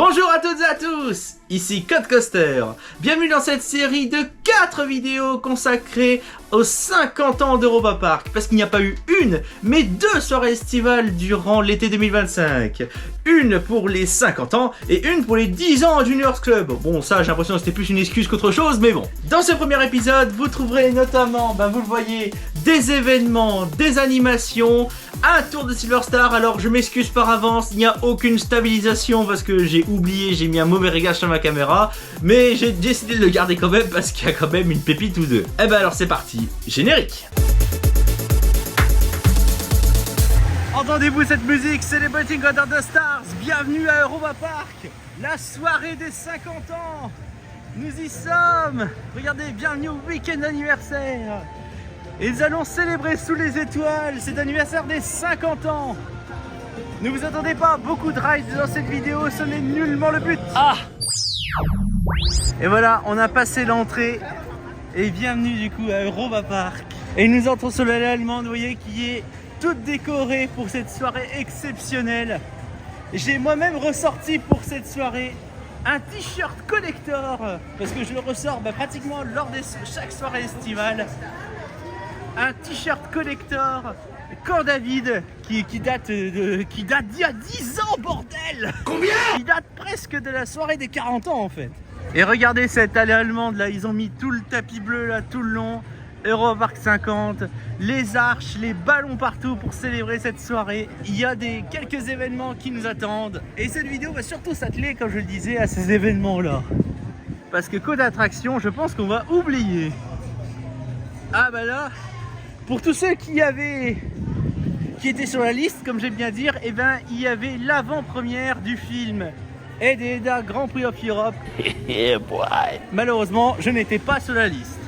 Bonjour à toutes et à tous, ici Code Coaster. Bienvenue dans cette série de 4 vidéos consacrées aux 50 ans d'Europa Park. Parce qu'il n'y a pas eu une, mais 2 soirées estivales durant l'été 2025. Une pour les 50 ans et une pour les 10 ans du Juniors Club. Bon, ça j'ai l'impression que c'était plus une excuse qu'autre chose, mais bon. Dans ce premier épisode, vous trouverez notamment, vous le voyez, des événements, des animations, un tour de Silver Star. Alors je m'excuse par avance, il n'y a aucune stabilisation parce que j'ai oublié, j'ai mis un mauvais réglage sur ma caméra, mais j'ai décidé de le garder quand même parce qu'il y a quand même une pépite ou deux. Et alors c'est parti, générique. Entendez-vous cette musique, Celebrating Under the Stars, bienvenue à Europa Park, la soirée des 50 ans. Nous y sommes, regardez, bienvenue au week-end anniversaire. Et nous allons célébrer sous les étoiles cet anniversaire des 50 ans. Ne vous attendez pas à beaucoup de rides dans cette vidéo, ce n'est nullement le but. Et voilà, on a passé l'entrée. Et bienvenue du coup à Europa Park. Et nous entrons sur l'allée allemande, vous voyez, qui est toute décorée pour cette soirée exceptionnelle. J'ai moi-même ressorti pour cette soirée un t-shirt collector, parce que je le ressors pratiquement lors de chaque soirée estivale. Un t-shirt collector Camp David qui date d'il y a 10 ans, bordel. Combien? Qui date presque de la soirée des 40 ans en fait. Et regardez cette allée allemande là, ils ont mis tout le tapis bleu là tout le long, Europa Park 50, les arches, les ballons partout pour célébrer cette soirée. Il y a quelques événements qui nous attendent. Et cette vidéo va surtout s'atteler, comme je le disais, à ces événements là. Parce que côté attraction, je pense qu'on va oublier. Ah bah là, pour tous ceux qui étaient sur la liste, comme j'aime bien dire, il y avait l'avant-première du film Ed et Edda Grand Prix of Europe. Malheureusement, je n'étais pas sur la liste.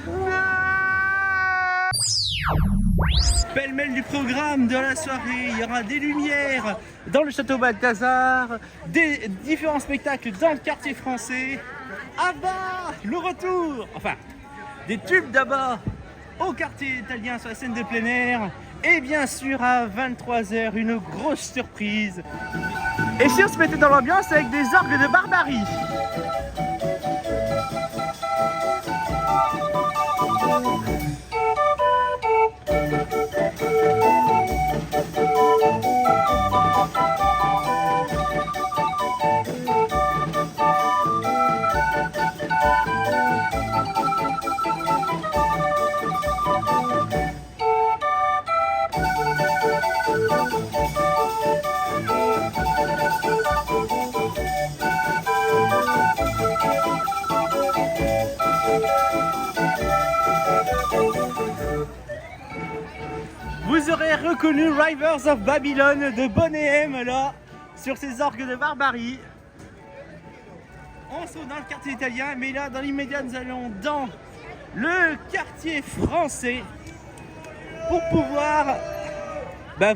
Pêle-mêle du programme de la soirée, il y aura des lumières dans le château Balthazar, des différents spectacles dans le quartier français, ABBA, le retour, enfin, des tubes d'ABBA au quartier italien sur la scène de plein air, et bien sûr à 23 h, une grosse surprise. Et si on se mettait dans l'ambiance avec des orgues de barbarie. Vous aurez reconnu Rivers of Babylon de Boney M là, sur ces orgues de barbarie. On se trouve dans le quartier italien, mais là dans l'immédiat nous allons dans le quartier français pour pouvoir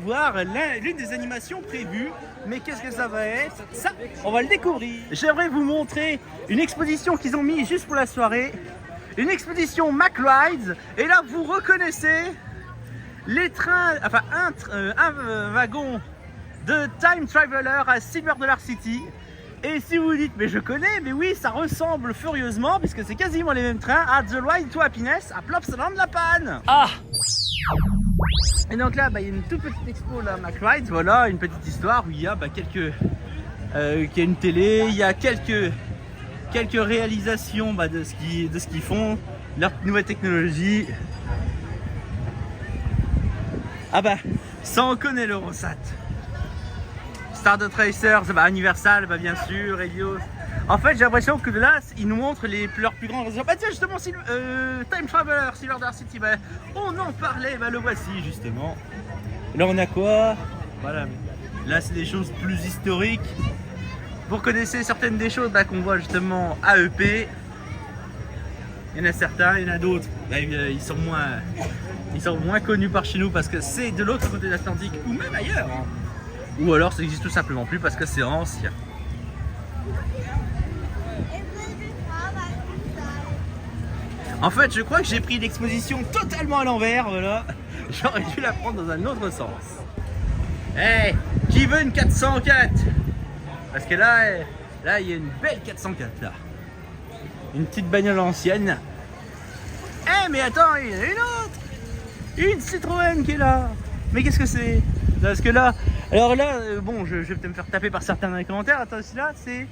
voir l'une des animations prévues. Mais qu'est-ce que ça va être? Ça, on va le découvrir. J'aimerais vous montrer une exposition qu'ils ont mis juste pour la soirée. Une exposition McRides. Et là vous reconnaissez les trains, enfin un wagon de Time Traveler à Silver Dollar City. Et si vous vous dites, mais je connais, mais oui, ça ressemble furieusement, puisque c'est quasiment les mêmes trains, à The Ride to Happiness, à Plopsaland La Panne. Et donc là, il y a une toute petite expo là, McRides, voilà, une petite histoire où il y a il y a une télé, il y a quelques réalisations de ce qu'ils font, leur nouvelle technologie. Ça on connaît l'Eurosat. Stardust Racers, Universal, bien sûr, Helios. En fait, j'ai l'impression que là, ils nous montrent leurs plus grands réseaux. Tiens, justement, Time Traveler, Silver Dollar City, on en parlait, le voici, justement. Là, on a quoi? Voilà. Là, c'est des choses plus historiques. Vous reconnaissez certaines des choses qu'on voit, justement, AEP. Il y en a certains, il y en a d'autres. Ils sont moins connus par chez nous parce que c'est de l'autre côté de l'Atlantique ou même ailleurs. Ou alors ça n'existe tout simplement plus parce que c'est ancien. En fait, je crois que j'ai pris l'exposition totalement à l'envers, voilà. J'aurais dû la prendre dans un autre sens. Hey, qui veut une 404? Parce que là, Là, il y a une belle 404 là. Une petite bagnole ancienne. Eh mais attends, il y en a une autre. Une Citroën qui est là. Mais qu'est-ce que c'est? Parce que là, alors là, bon, je vais peut-être me faire taper par certains dans les commentaires. Attends, celui-là, c'est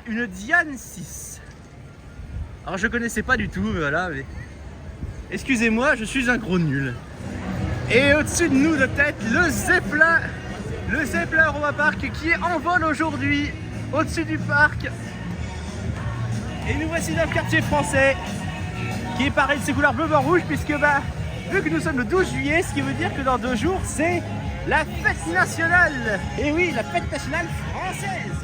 une Diane 6. Alors je connaissais pas du tout, mais voilà. Mais... excusez-moi, je suis un gros nul. Et au-dessus de nous de tête, le Zeppelin Europa Park qui est en vol aujourd'hui au-dessus du parc. Et nous voici dans le quartier français qui est pareil de ses couleurs bleu, blanc, rouge, puisque vu que nous sommes le 12 juillet, ce qui veut dire que dans 2 jours c'est la fête nationale. Et oui, la fête nationale française.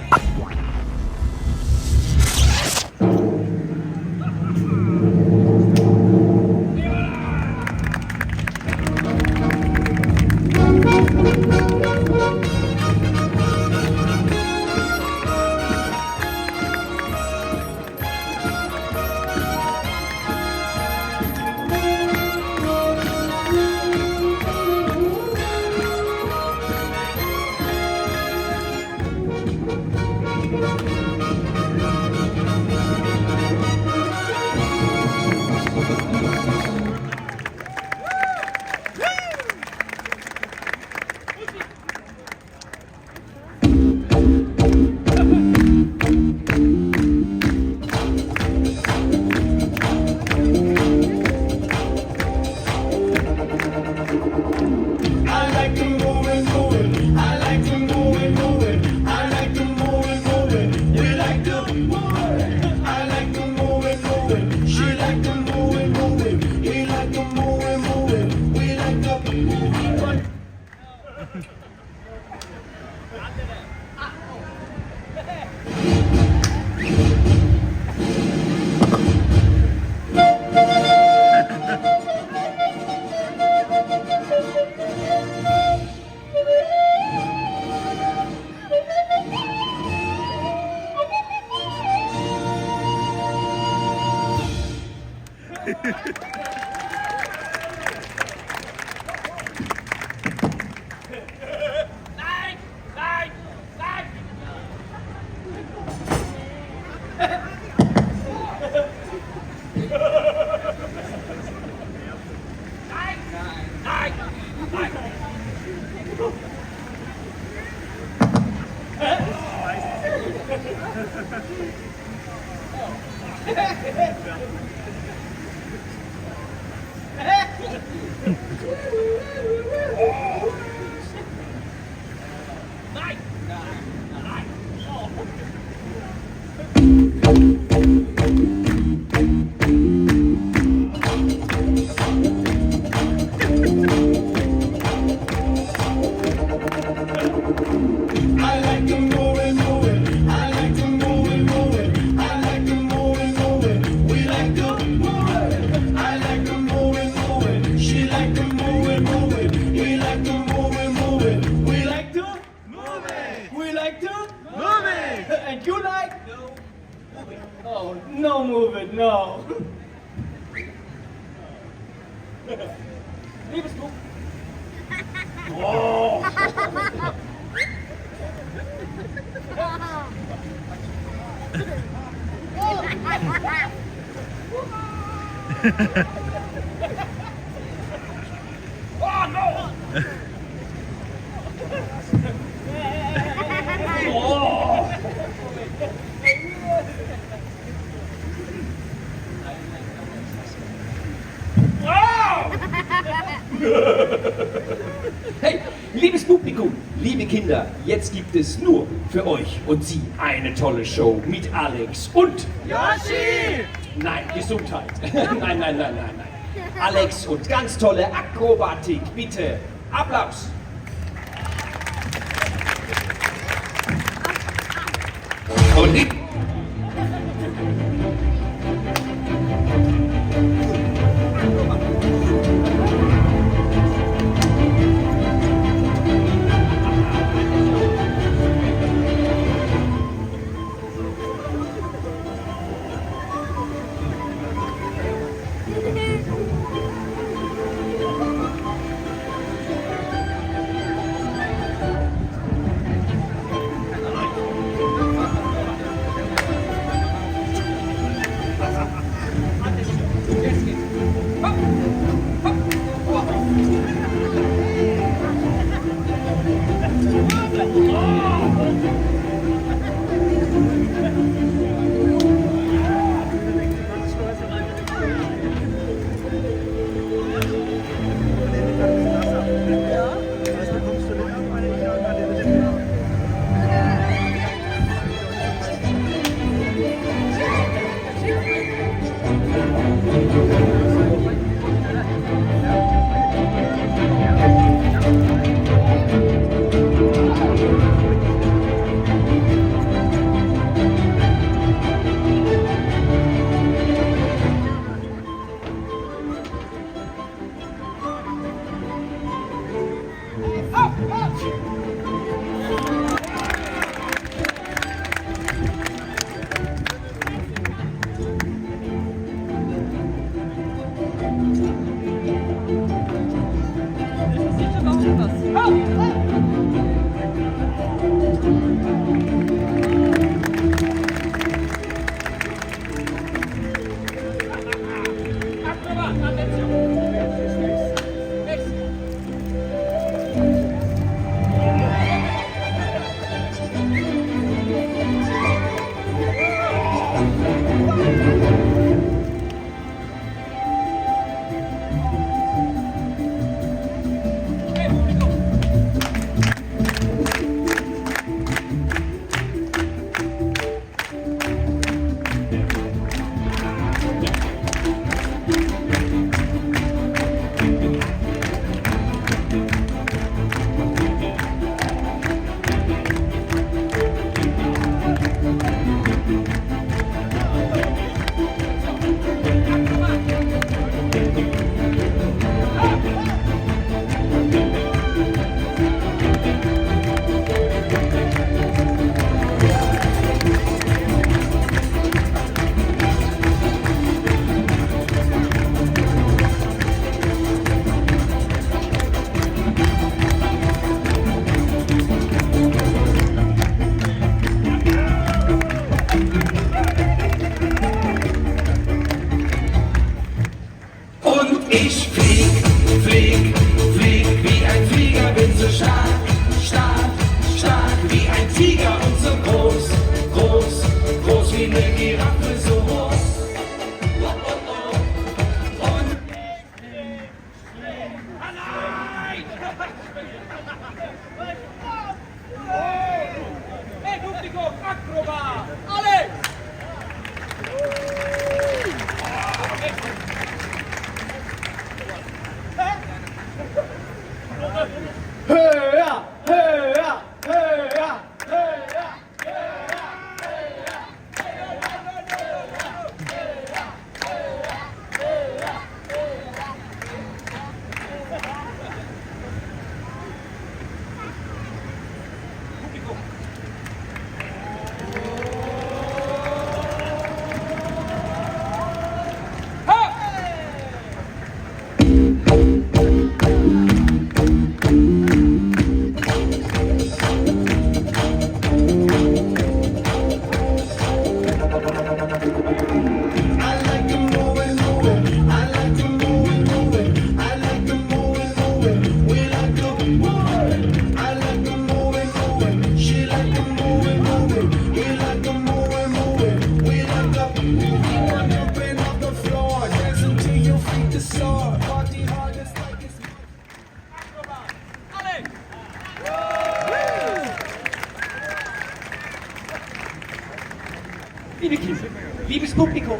No moving, no. Liebesguck. Oh. Oh no! Oh. Hey, liebes Publikum, liebe Kinder, jetzt gibt es nur für euch und sie eine tolle Show mit Alex und Yoshi! Nein, Gesundheit. Nein. Alex und ganz tolle Akrobatik, bitte. Applaus. Und Ich flieg, flieg, flieg wie ein Flieger, bin so stark, stark, stark wie ein Tiger und so groß, groß, groß wie eine Giraffe, so hoch. Und Hey, Publikum, Akrobat! Alex! höher, höher, höher, höher. Liebe Kinder, liebes Publikum,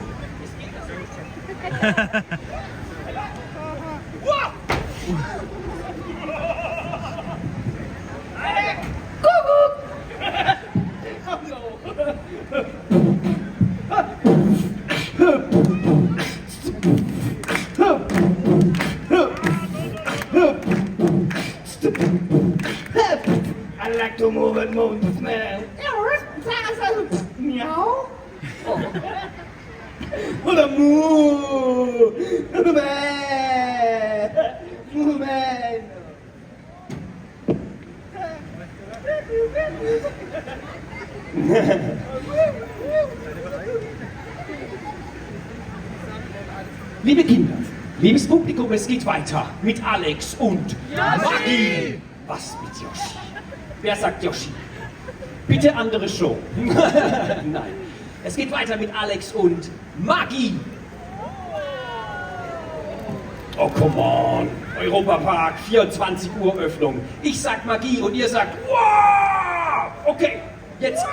I like to move and move the smell. Miau. Oder Mu. Moment. Liebe Kinder, liebes Publikum, es geht weiter mit Alex und Maggie. Was mit Yoshi? Wer sagt Yoshi? Bitte andere Show. Nein. Es geht weiter mit Alex und Maggie. Oh, come on. Europapark, 24 Uhr Öffnung. Ich sag Magie und ihr sagt wow. Okay, jetzt.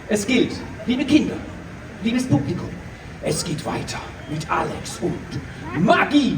Es gilt, liebe Kinder, liebes Publikum, es geht weiter mit Alex und Maggie.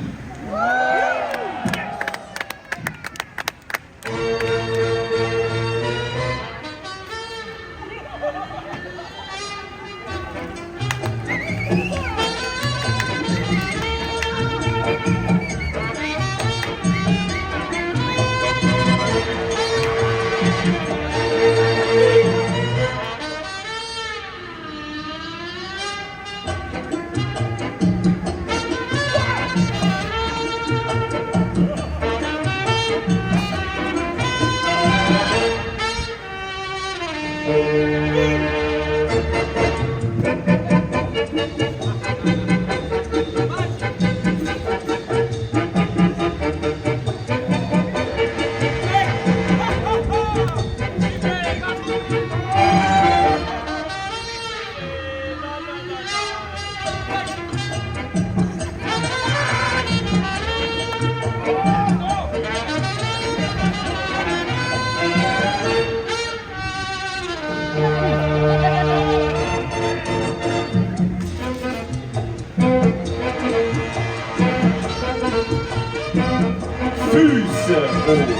Füße hoch.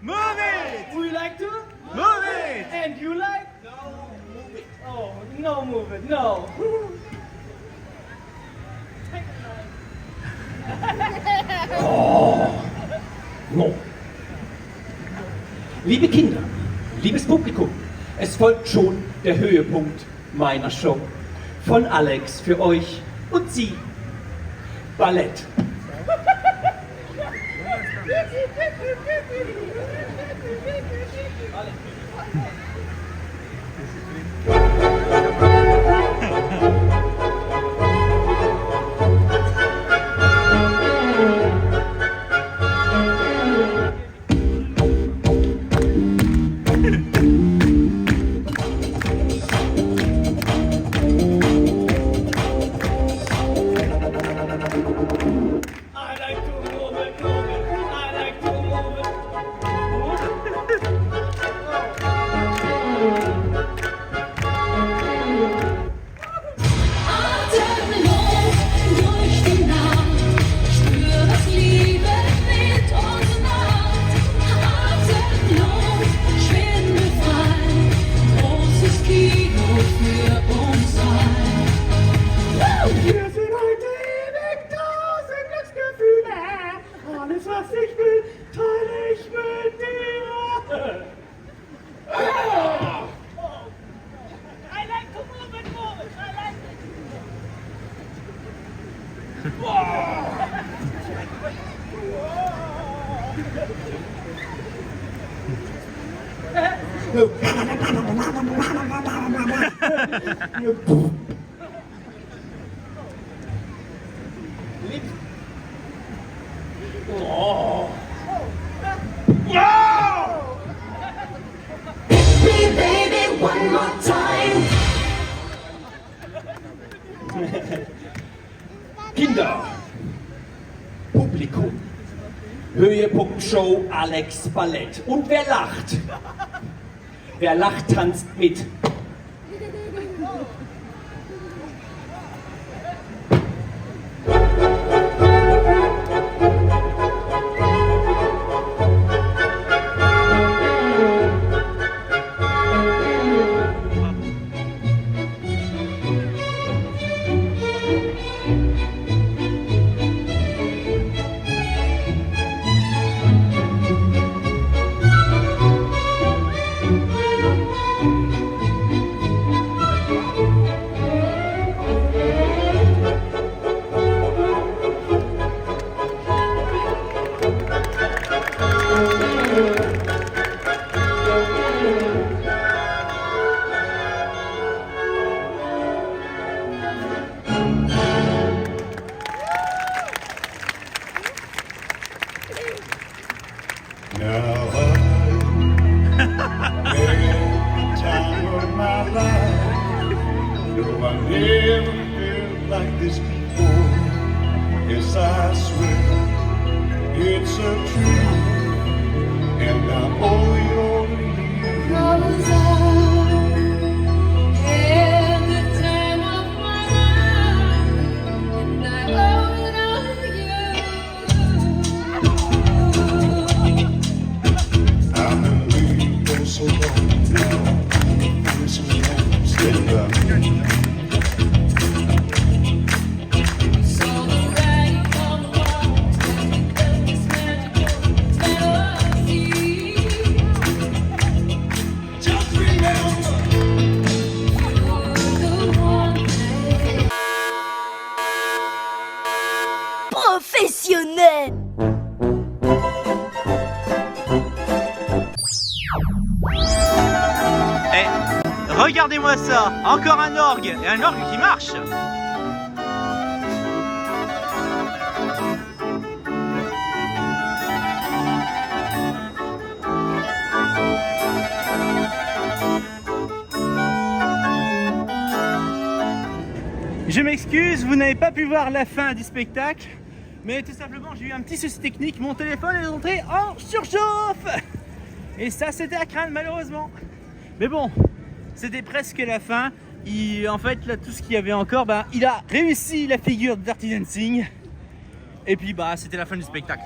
Move it! We like to? Move it! And you like? No, move it. Oh, no, move it. No. No. Liebe Kinder, liebes Publikum, es folgt schon der Höhepunkt meiner Show. Von Alex für euch und sie. Ballett. I like to move it, move it. I like to move it. Atemlos durch die Nacht, spür, was Liebe mit uns macht. Atemlos, schwindelfrei, großes Kino für uns zwei. Wir sind heute ewig 1000 Glücksgefühle. Alles, was ich will, teile ich mit dir. I like to move it, move it. I like it. Baby, baby, one more time. Kinder, Publikum, Höhepunkt Show Alex Ballett. Und wer lacht? Wer lacht, tanzt mit. Now every time of my life, no, I never felt like this before. Yes, I swear it's a truth, and I owe it all to you. Cause I had the time of my life, and I owe it all to you. I've been waiting for so long now. Listen, I'm still up. Saw the writing on the wall, and felt this magical fantasy. Just remember. You're the one that Professionnel. Regardez-moi ça, encore un orgue, et un orgue qui marche. Je m'excuse, vous n'avez pas pu voir la fin du spectacle, mais tout simplement j'ai eu un petit souci technique, mon téléphone est entré en surchauffe. Et ça c'était à craindre malheureusement. Mais bon, c'était presque la fin. En fait là tout ce qu'il y avait encore, il a réussi la figure de Dirty Dancing. Et puis c'était la fin du spectacle.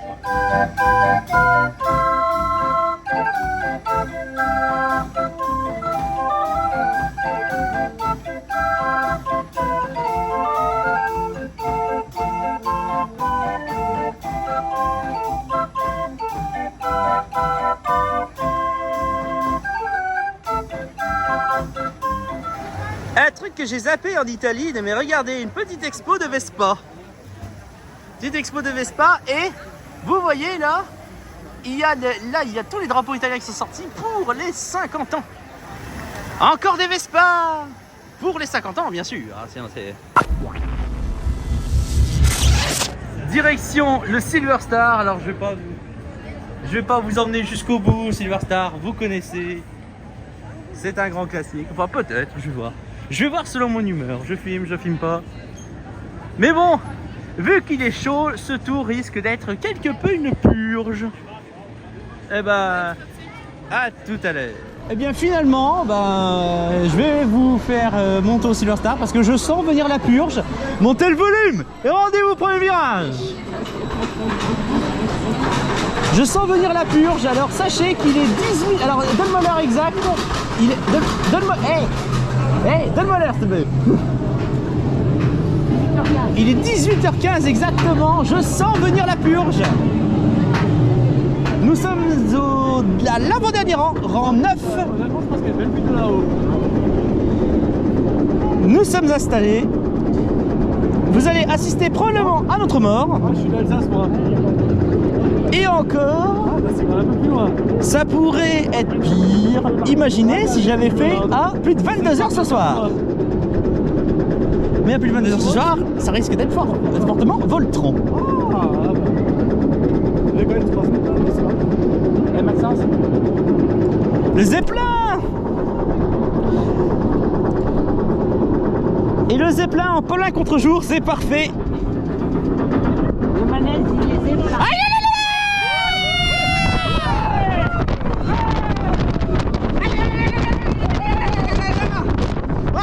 Un truc que j'ai zappé en Italie, mais regardez, une petite expo de Vespa. Petite expo de Vespa et vous voyez là, il y a tous les drapeaux italiens qui sont sortis pour les 50 ans. Encore des Vespa pour les 50 ans bien sûr. Direction le Silver Star. Alors je vais pas vous emmener jusqu'au bout. Silver Star, vous connaissez. C'est un grand classique. Enfin peut-être, je vais voir. Je vais voir selon mon humeur. Je filme pas. Mais bon, vu qu'il est chaud, ce tour risque d'être quelque peu une purge. Eh à tout à l'heure. Eh bien finalement, je vais vous faire monter au Silver Star parce que je sens venir la purge. Montez le volume et rendez-vous au premier virage. Je sens venir la purge, alors sachez qu'il est 18... Alors donne-moi l'heure exacte. Donne-moi... donne-moi l'heure s'il te plaît. Il est 18h15 exactement, je sens venir la purge. Nous sommes à l'avant-dernier rang 9. Nous sommes installés. Vous allez assister probablement à notre mort. Je suis d'Alsace moi. Et encore, C'est quand même un peu plus loin. ça pourrait être pire. Imaginez si j'avais fait à plus de 22h ce soir. Mais à plus de 22h ce soir, ça risque d'être fortement Voltron. Le Zeppelin. Et le Zeppelin en plein contre-jour, c'est parfait. Aïe,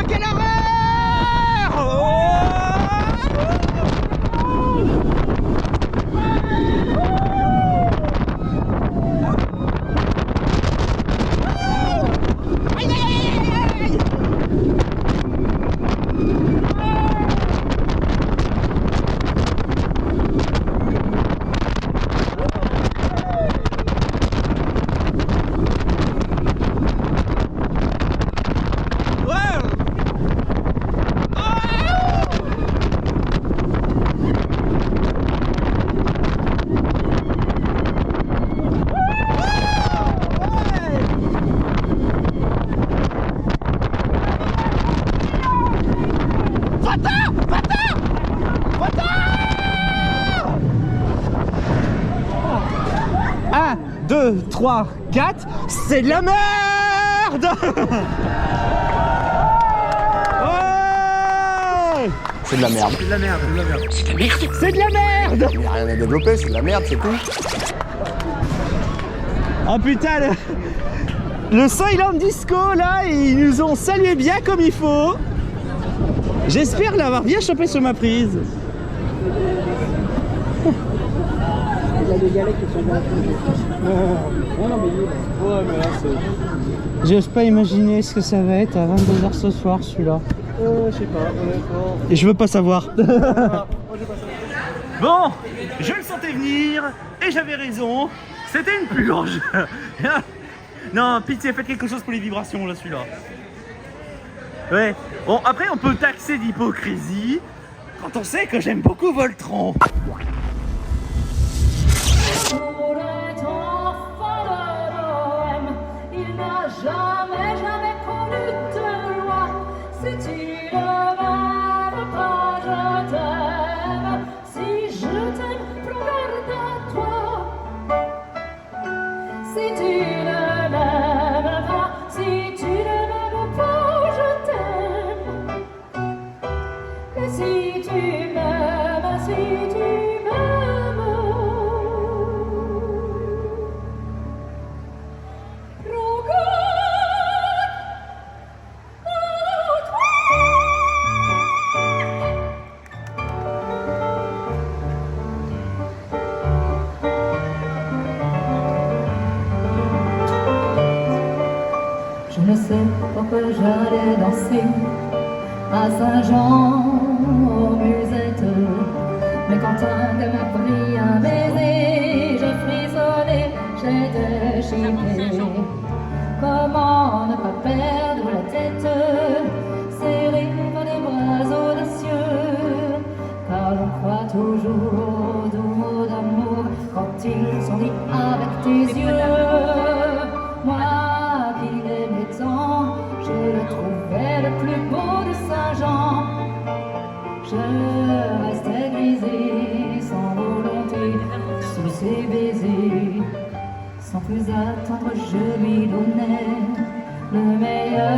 quelle horreur! Un, 2, 3, 4, c'est de la merde. Ouais. C'est de la merde. C'est de la merde, c'est de la merde. C'est de la merde. C'est de la merde. Il n'y a rien à développer, c'est de la merde, c'est tout. Oh putain, le Silent Disco là, ils nous ont salué bien comme il faut. J'espère l'avoir bien chopé sur ma prise. Il y a des galets qui sont bien. Non, mais ouais, mais là c'est. J'ose pas imaginer ce que ça va être à 22h ce soir celui-là. Je sais pas, honnêtement. Et je veux pas savoir. Moi, j'ai pas ça. Bon, je le sentais venir et j'avais raison. C'était une purge. Non, pitié, faites quelque chose pour les vibrations là, celui-là. Ouais. Bon, après on peut taxer d'hypocrisie quand on sait que j'aime beaucoup Voltron. Pour être enfant de l'OM, il n'a jamais connu de j'allais danser à Saint-Jean aux musettes. Mais quand un gars m'a pris un baiser, je frissonnais, j'étais chiquée. Comment ne pas perdre la tête, serrée par des bras audacieux, car l'on croit toujours aux doux mots d'amour quand ils sont dits avec tes yeux. Moi qui l'aimais tant, je le trouvais le plus beau de Saint-Jean. Je restais grisée sans volonté sous ses baisers. Sans plus attendre, je lui donnais le meilleur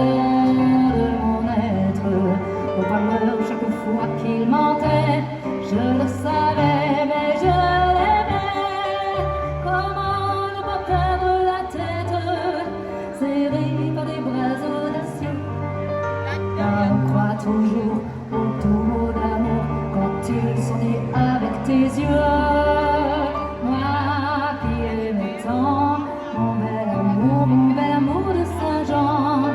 de mon être. Au parleur, chaque fois qu'il mentait, je le savais, mais je l'aimais. Comment ne pas perdre la tête, serré par des bras audacieux, car on croit toujours au doux mot d'amour quand ils sont dits avec tes yeux. Moi qui aimais tant mon bel amour de Saint-Jean,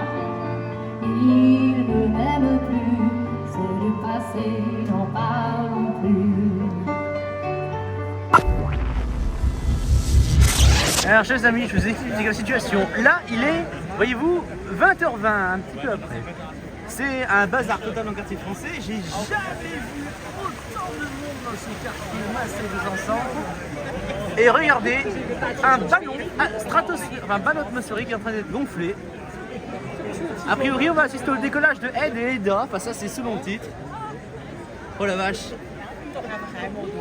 il ne m'aime plus, c'est du passé, n'en parlons plus. Alors chers amis, je vous explique la situation. Là il est, voyez-vous, 20h20, un petit peu après. C'est un bazar total dans le quartier français. J'ai jamais vu autant de monde dans ce quartier massé tous ensemble. Et regardez, un ballon un ballon atmosphérique est en train d'être gonflé. A priori on va assister au décollage de Ed et Eda, enfin ça c'est selon le titre. Oh la vache.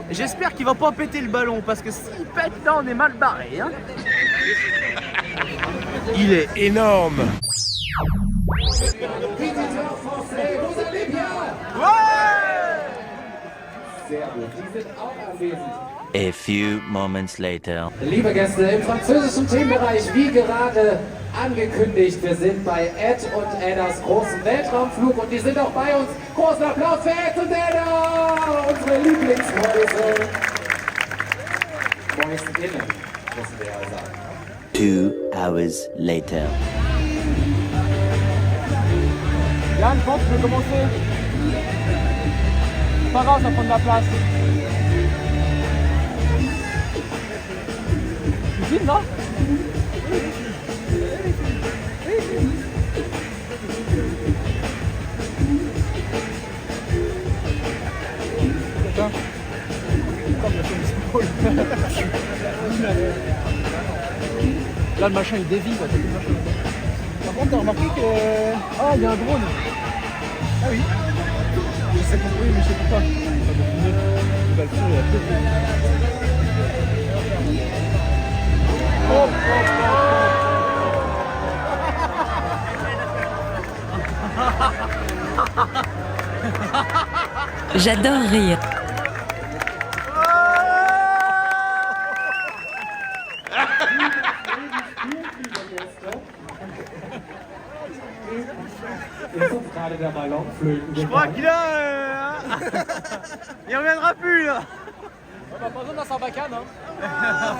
J'espère qu'il va pas péter le ballon parce que s'il pète là on est mal barré hein. Il est énorme. Visiteurs français, vous allez bien? Ouais! Sehr gut, die sind auch anwesend. A few moments later. Liebe Gäste, im französischen Themenbereich, wie gerade angekündigt, wir sind bei Ed und Eddas großen Weltraumflug und die sind auch bei uns. Großen Applaus für Ed und Edda, unsere Lieblingsmäuse. Mäusinnen, müssen wir ja sagen. 2 hours later. Yann, je pense que tu peux commencer. Pas grave, ça prend de la place. Tu filmes, non? Là, le machin il dévie. Par contre, t'as remarqué que. Ah, il y a un drone. Ah oui. Je sais pourquoi, mais je sais pourquoi. Il va le faire, il va le J'adore rire. Je crois qu'il a... il reviendra plus là. Pas besoin d'un sarbacane, hein. Ah,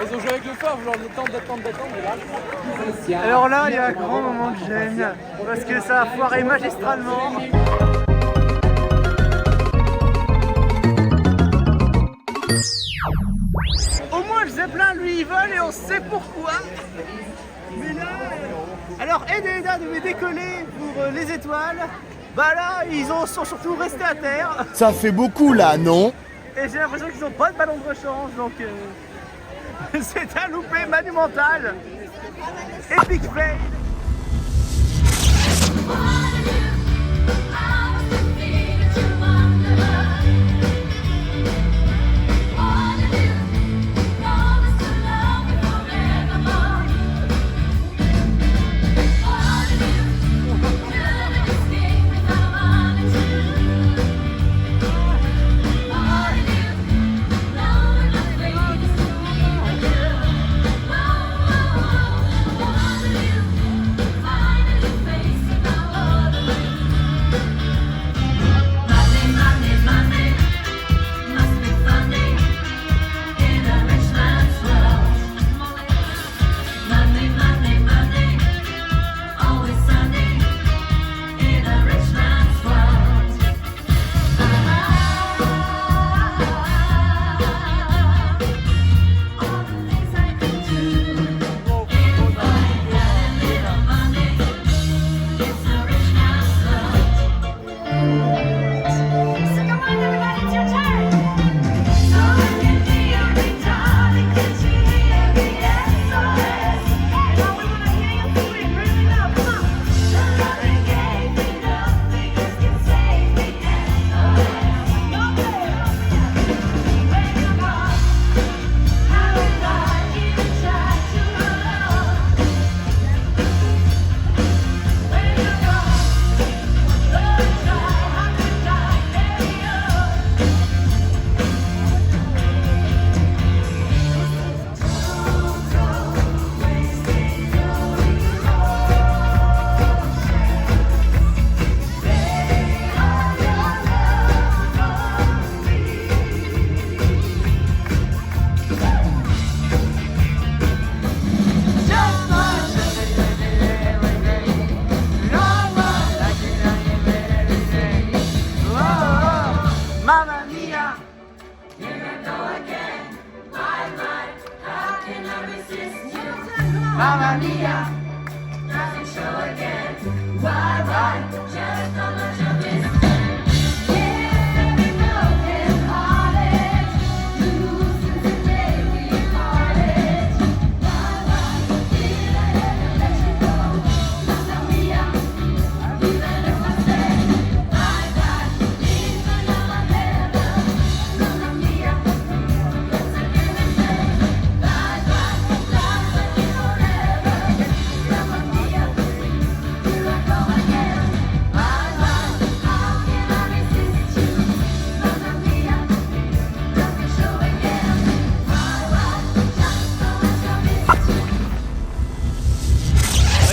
ils ont joué avec le feu, genre détendre, et là... Alors là, il y a un grand moment de gêne, parce que ça a foiré magistralement. Au moins le Zeppelin lui il vole et on sait pourquoi. Mais là, alors Ed et Eda devaient décoller pour les étoiles. Bah là, ils sont surtout restés à terre. Ça fait beaucoup là, non? Et j'ai l'impression qu'ils n'ont pas de ballon de rechange, donc c'est un loupé monumental. Epic fail.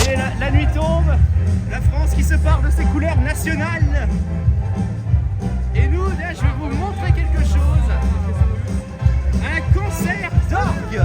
Voyez, la nuit tombe, la France qui se part de ses couleurs nationales. Et nous, là, je vais vous montrer quelque chose. Un concert d'orgue.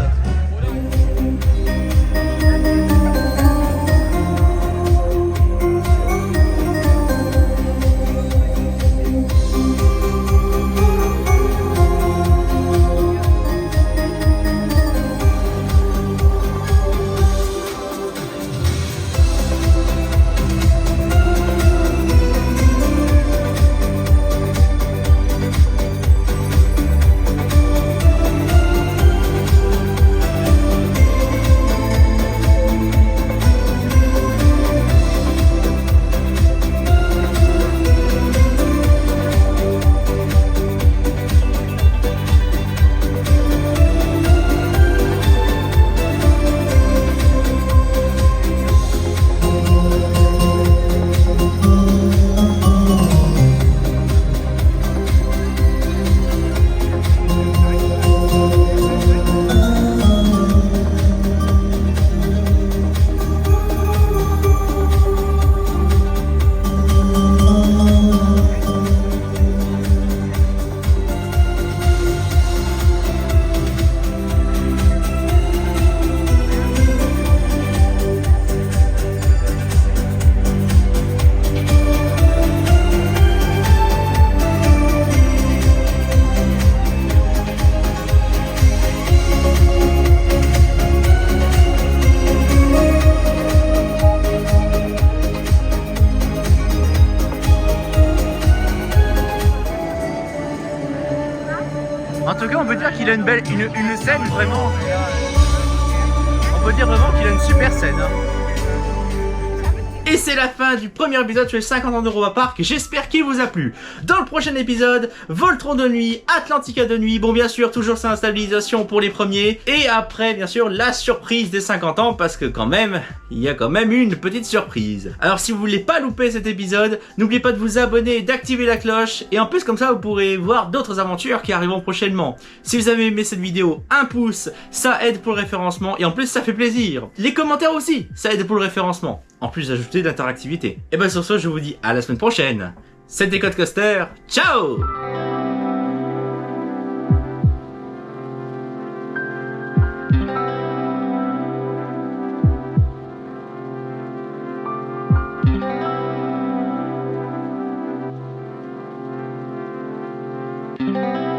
En tout cas, on peut dire qu'il a une scène vraiment. On peut dire vraiment qu'il a une super scène. Hein. Et c'est la fin du premier épisode sur les 50 ans d'Europa Park. J'espère qu'il vous a plu. Dans le prochain épisode, Voltron de nuit, Atlantica de nuit. Bon, bien sûr, toujours sans stabilisation pour les premiers. Et après, bien sûr, la surprise des 50 ans. Parce que quand même, il y a quand même une petite surprise. Alors, si vous voulez pas louper cet épisode, n'oubliez pas de vous abonner et d'activer la cloche. Et en plus, comme ça, vous pourrez voir d'autres aventures qui arriveront prochainement. Si vous avez aimé cette vidéo, un pouce, ça aide pour le référencement. Et en plus, ça fait plaisir. Les commentaires aussi, ça aide pour le référencement. En plus d'ajouter de l'interactivité. Et ben sur ce, je vous dis à la semaine prochaine. C'était Code Coaster. Ciao! Thank you.